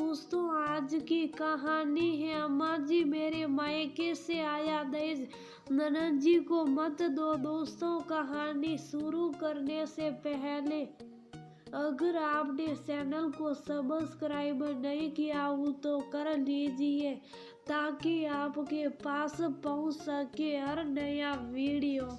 दोस्तों, आज की कहानी है अम्मा जी मेरे मायके से आया दहेज, ननद जी को मत दो। दोस्तों, कहानी शुरू करने से पहले अगर आपने चैनल को सब्सक्राइब नहीं किया हो तो कर लीजिए ताकि आपके पास पहुंच सके हर नया वीडियो।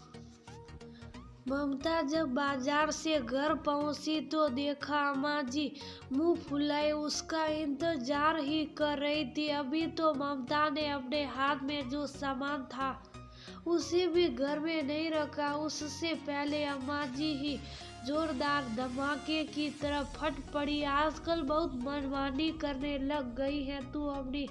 ममता जब बाजार से घर पहुंची तो देखा अम्मा जी मुंह फुलाए उसका इंतजार ही कर रही थी। अभी तो ममता ने अपने हाथ में जो सामान था उसे भी घर में नहीं रखा, उससे पहले अम्मा जी ही जोरदार धमाके की तरफ फट पड़ी। आजकल बहुत मनमानी करने लग गई है, तू अपनी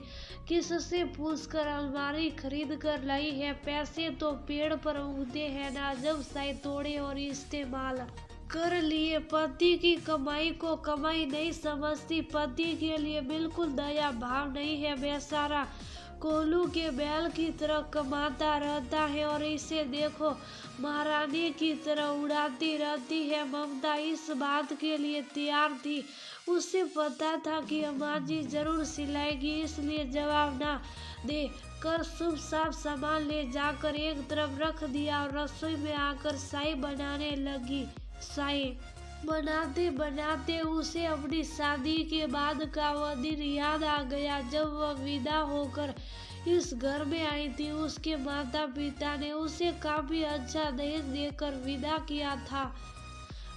किससे पूछकर अलमारी खरीद कर लाई है? पैसे तो पेड़ पर उगते हैं ना, जब साई तोड़े और इस्तेमाल कर लिए। पति की कमाई को कमाई नहीं समझती, पति के लिए बिल्कुल दया भाव नहीं है। बेचारा कोल्हू के बैल की तरह कमाता रहता है और इसे देखो महारानी की तरह उड़ाती रहती है। ममता इस बात के लिए तैयार थी, उसे पता था कि अम्मा जी जरूर सिलाएगी, इसलिए जवाब ना दे कर शुभ साफ सामान ले जाकर एक तरफ रख दिया और रसोई में आकर चाय बनाने लगी। चाय बनाते बनाते उसे अपनी शादी के बाद का वह दिन याद आ गया जब वह विदा होकर इस घर में आई थी। उसके माता पिता ने उसे काफी अच्छा दहेज देकर विदा किया था।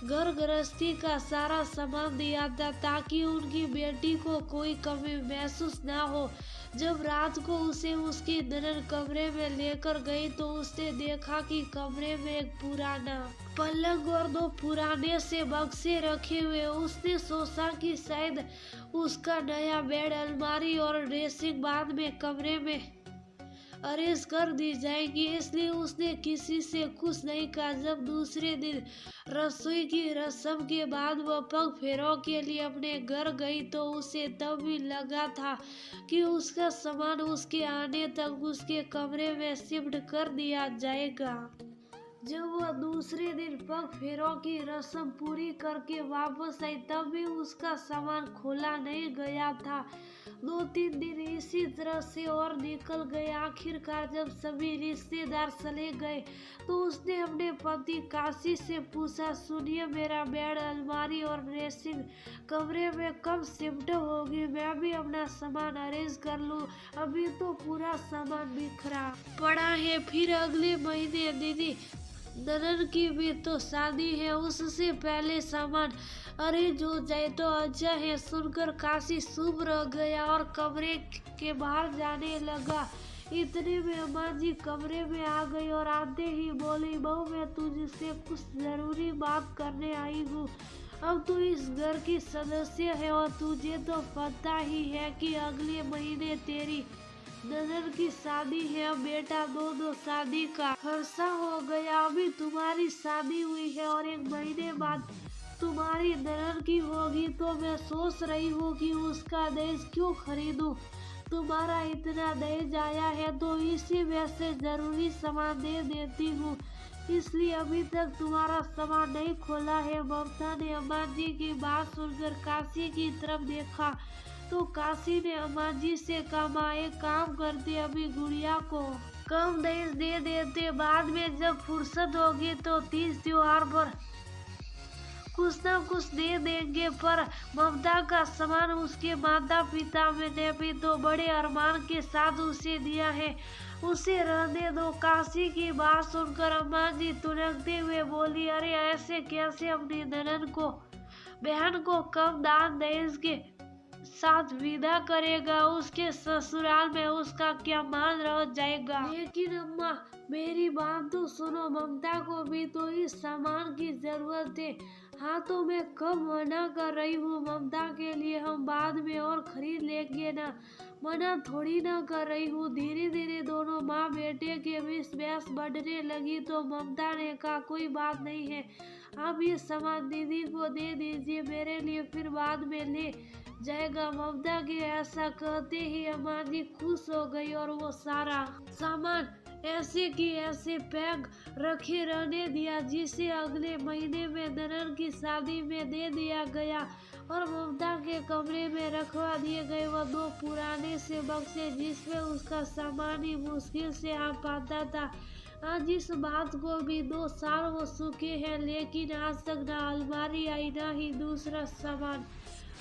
घर गृहस्थी का सारा सामान दिया था ताकि उनकी बेटी को कोई कमी महसूस ना हो। जब रात को उसे उसकी ननद कमरे में लेकर गई तो उसने देखा कि कमरे में एक पुराना पलंग और दो पुराने से बक्से रखे हुए। उसने सोचा कि शायद उसका नया बेड, अलमारी और ड्रेसिंग बाद में कमरे में अरेंज कर दी जाएगी, इसलिए उसने किसी से कुछ नहीं कहा। जब दूसरे दिन रसोई की रस्म के बाद वह पग फेरों के लिए अपने घर गई तो उसे तब भी लगा था कि उसका सामान उसके आने तक उसके कमरे में शिफ्ट कर दिया जाएगा। जब वह दूसरे दिन पग फेरों की रस्म पूरी करके वापस आई तब भी उसका सामान खोला नहीं गया था। 2-3 दिन इसी तरह से और निकल गए। आखिरकार जब सभी रिश्तेदार चले गए तो उसने अपने पति काशी से पूछा, सुनिए मेरा बेड, अलमारी और ड्रेसिंग कमरे में कब शिफ्ट होगी? मैं भी अपना सामान अरेंज कर लूं, अभी तो पूरा सामान बिखरा पड़ा है। फिर अगले महीने दीदी ननद की भी तो शादी है, उससे पहले सामान अरेंज हो जाए तो अच्छा है। सुनकर काशी चुप रह गया और कमरे के बाहर जाने लगा। इतने में अम्मा जी कमरे में आ गई और आते ही बोली, बहू मैं तुझसे कुछ जरूरी बात करने आई हूँ। अब तू इस घर की सदस्य है और तुझे तो पता ही है कि अगले महीने तेरी ननद की शादी है। बेटा, दो शादी का खर्चा हो गया, अभी तुम्हारी शादी हुई है और 1 महीने बाद तुम्हारी ननद की होगी, तो मैं सोच रही हूँ कि उसका दहेज क्यों खरीदूं। तुम्हारा इतना दहेज आया है तो इसी में से जरूरी सामान दे देती हूँ, इसलिए अभी तक तुम्हारा सामान नहीं खोला है। ममता ने अम्मा जी की बात सुनकर काशी की तरफ देखा तो काशी ने अम्मा जी से कहा, एक काम करते, अभी गुड़िया को कम दहेज दे देते, बाद में जब फुर्सत होगी तो तीज त्योहार पर कुछ ना कुछ दे देंगे। पर ममता का सामान उसके माता पिता ने भी तो बड़े अरमान के साथ उसे दिया है, उसे रहने दो। काशी की बात सुनकर अम्मा जी तुरंते हुए बोली, अरे ऐसे कैसे अपनी ननद को, बहन को कम दान दहेज के साथ विदा करेगा? उसके ससुराल में उसका क्या मान रह जाएगा? लेकिन अम्मा मेरी बात तो सुनो, ममता को भी तो इस सामान की जरूरत है। हाँ तो मैं कब मना कर रही हूँ, ममता के लिए हम बाद में और खरीद लेंगे ना, मना थोड़ी ना कर रही हूँ। धीरे धीरे दोनों माँ बेटे के बीच बहस बढ़ने लगी तो ममता ने कहा, कोई बात नहीं है, आप ये सामान दीदी को दे दीजिए, मेरे लिए फिर बाद में ले जाएगा। ममता के ऐसा कहते ही अम्मा जी खुश हो गई और वो सारा सामान ऐसे की ऐसे पैक रखे रहने दिया, जिसे अगले महीने में ननद की शादी में दे दिया गया। और ममता के कमरे में रखवा दिए गए वो 2 पुराने से बक्से जिसमें उसका सामान ही मुश्किल से आ पाता था। आज इस बात को भी 2 साल हो चुके हैं, लेकिन आज तक ना अलमारी आई ना ही दूसरा सामान।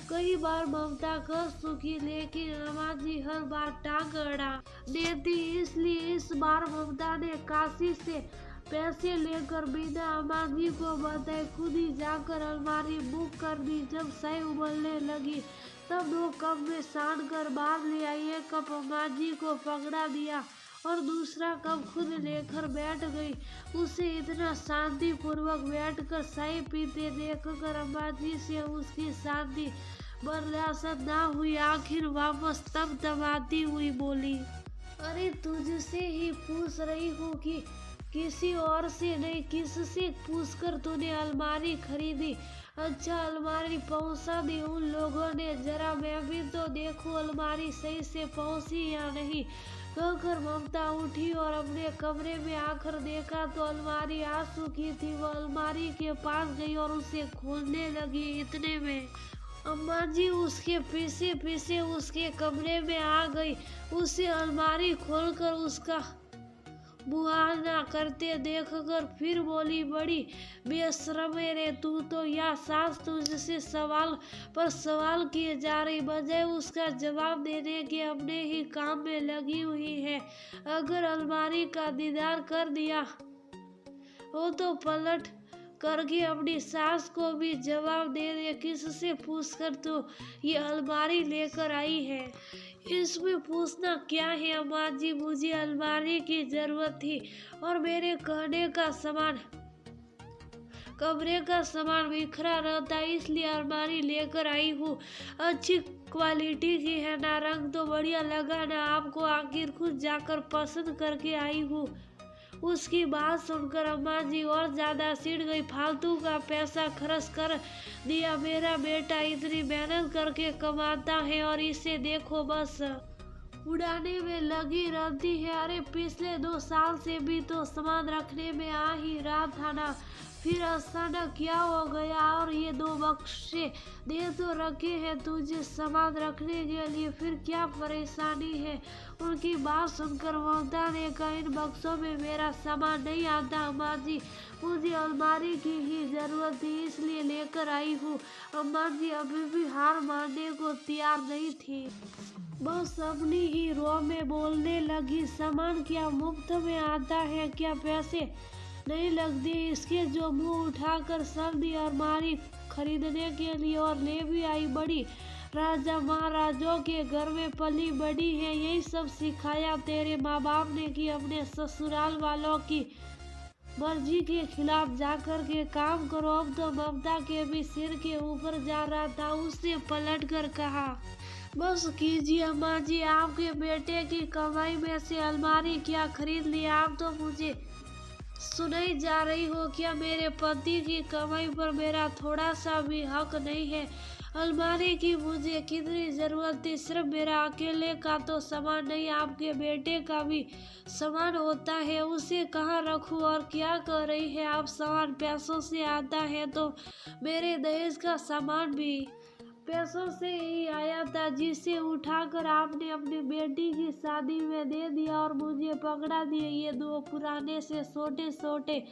कई बार ममता कर चुकी, लेकिन अम्मा जी हर बार टांग अड़ा देती। इसलिए इस बार ममता ने काशी से पैसे लेकर बिना अम्मा जी को बताए खुद ही जाकर अलमारी बुक कर दी। जब सही उबलने लगी तब 2 कप में सान कर बाहर ले आई। 1 कप अम्मा जी को पकड़ा दिया और दूसरा कप खुद लेकर बैठ गई। उसे इतना शांतिपूर्वक बैठकर चाय पीते देखकर अम्मा जी से उसकी शांति बर्दाश्त ना हुई। आखिर वापस तमतमाती हुई बोली, अरे तुझसे ही पूछ रही हूँ कि किसी और से नहीं, किससे पूछकर तूने अलमारी खरीदी? अच्छा, अलमारी पहुंचा दी उन लोगों ने, जरा मैं भी तो देखूं अलमारी सही से पहुंची या नहीं। कहकर ममता उठी और अपने कमरे में आकर देखा तो अलमारी आ चुकी थी। वो अलमारी के पास गई और उसे खोलने लगी। इतने में अम्मा जी उसके पीछे पीछे उसके कमरे में आ गई। उसे अलमारी खोलकर उसका मुआयना करते देखकर फिर बोली, बड़ी बेशर्म है रे तू तो। या सास तुझसे सवाल पर सवाल किए जा रही, बजाय उसका जवाब देने के अपने ही काम में लगी हुई है। अगर अलमारी का दीदार कर दिया वो तो पलट करके अपनी सास को भी जवाब दे दे, किससे पूछकर तो ये अलमारी लेकर आई है? इसमें पूछना क्या है अम्मा जी, मुझे अलमारी की जरूरत थी और मेरे कहने का सामान कमरे का सामान बिखरा रहता, इसलिए अलमारी लेकर आई हूँ। अच्छी क्वालिटी की है ना, रंग तो बढ़िया लगा ना आपको, आखिर खुद जाकर पसंद करके आई हूँ। उसकी बात सुनकर अम्मा जी और ज्यादा चिढ़ गई। फालतू का पैसा खर्च कर दिया, मेरा बेटा इतनी मेहनत करके कमाता है और इसे देखो बस उड़ाने में लगी रहती है। अरे पिछले 2 साल से भी तो सामान रखने में आ ही रहा था ना, फिर अचानक क्या हो गया? और ये 2 बक्से दे तो रखे हैं तुझे सामान रखने के लिए, फिर क्या परेशानी है? उनकी बात सुनकर ममता ने कहा, इन बक्सों में मेरा सामान नहीं आता अम्मा जी, मुझे अलमारी की ही जरूरत थी इसलिए लेकर आई हूँ। अम्मा जी अभी भी हार मानने को तैयार नहीं थी, बस अपनी ही रो में बोलने लगी, सामान क्या मुफ्त में आता है क्या? पैसे नहीं लगती इसके? जो मुंह उठाकर सर्दी अलमारी खरीदने के लिए और ले भी आई। बड़ी राजा महाराजों के घर में पली बड़ी है, यही सब सिखाया तेरे माँ बाप ने कि अपने ससुराल वालों की मर्जी के खिलाफ जाकर के काम करो। अब तो ममता के भी सिर के ऊपर जा रहा था। उसने पलट कर कहा, बस कीजिए अम्मा जी, आपके बेटे की कमाई में से अलमारी क्या खरीद लिया? आप तो मुझे सुनाई जा रही हो क्या? मेरे पति की कमाई पर मेरा थोड़ा सा भी हक नहीं है? अलमारी की मुझे कितनी जरूरत थी? सिर्फ मेरा अकेले का तो सामान नहीं, आपके बेटे का भी सामान होता है, उसे कहाँ रखूं? और क्या कर रही है आप? सामान पैसों से आता है तो मेरे दहेज का सामान भी पैसों से ही आया था, जिसे उठाकर आपने अपनी बेटी की शादी में दे दिया और मुझे पकड़ा दिए। ये 2 पुराने से छोटे छोटे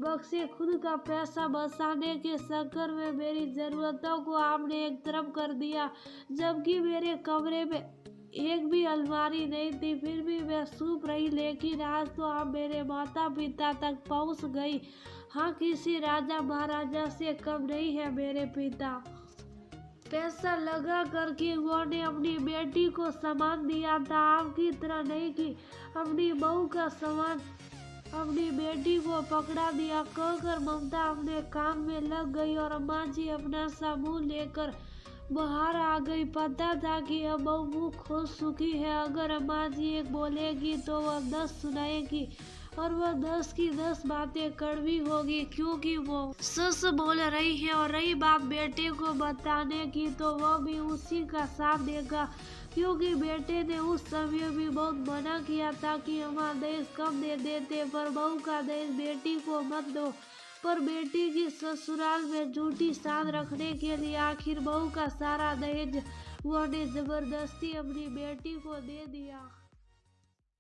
बक्से खुद का पैसा बचाने के चक्कर में मेरी जरूरतों को आपने एक तरफ कर दिया, जबकि मेरे कमरे में एक भी अलमारी नहीं थी, फिर भी मैं चुप रही। लेकिन आज तो आप मेरे माता पिता तक पहुंच गई। हाँ, किसी राजा महाराजा से कम नहीं है मेरे पिता। पैसा लगा करके उन्होंने अपनी बेटी को सामान दिया था, आपकी तरह नहीं कि अपनी बहू का सामान अपनी बेटी को पकड़ा दिया। कहकर ममता अपने काम में लग गई और अम्मा जी अपना साबुन लेकर बाहर आ गई। पता था कि अब बहू मुँह खोल चुकी है, अगर अम्मा जी एक बोलेगी तो वह 10 सुनाएगी और वह 10 की 10 बातें कड़वी होगी, क्योंकि वो सच बोल रही है। और रही बात बेटे को बताने की तो वह भी उसी का साथ देगा, क्योंकि बेटे ने उस समय भी बहुत मना किया था कि हमारा दहेज कम दे देते, पर बहू का दहेज बेटी को मत दो। पर बेटी की ससुराल में झूठी शान रखने के लिए आखिर बहू का सारा दहेज वो ने जबरदस्ती अपनी बेटी को दे दिया।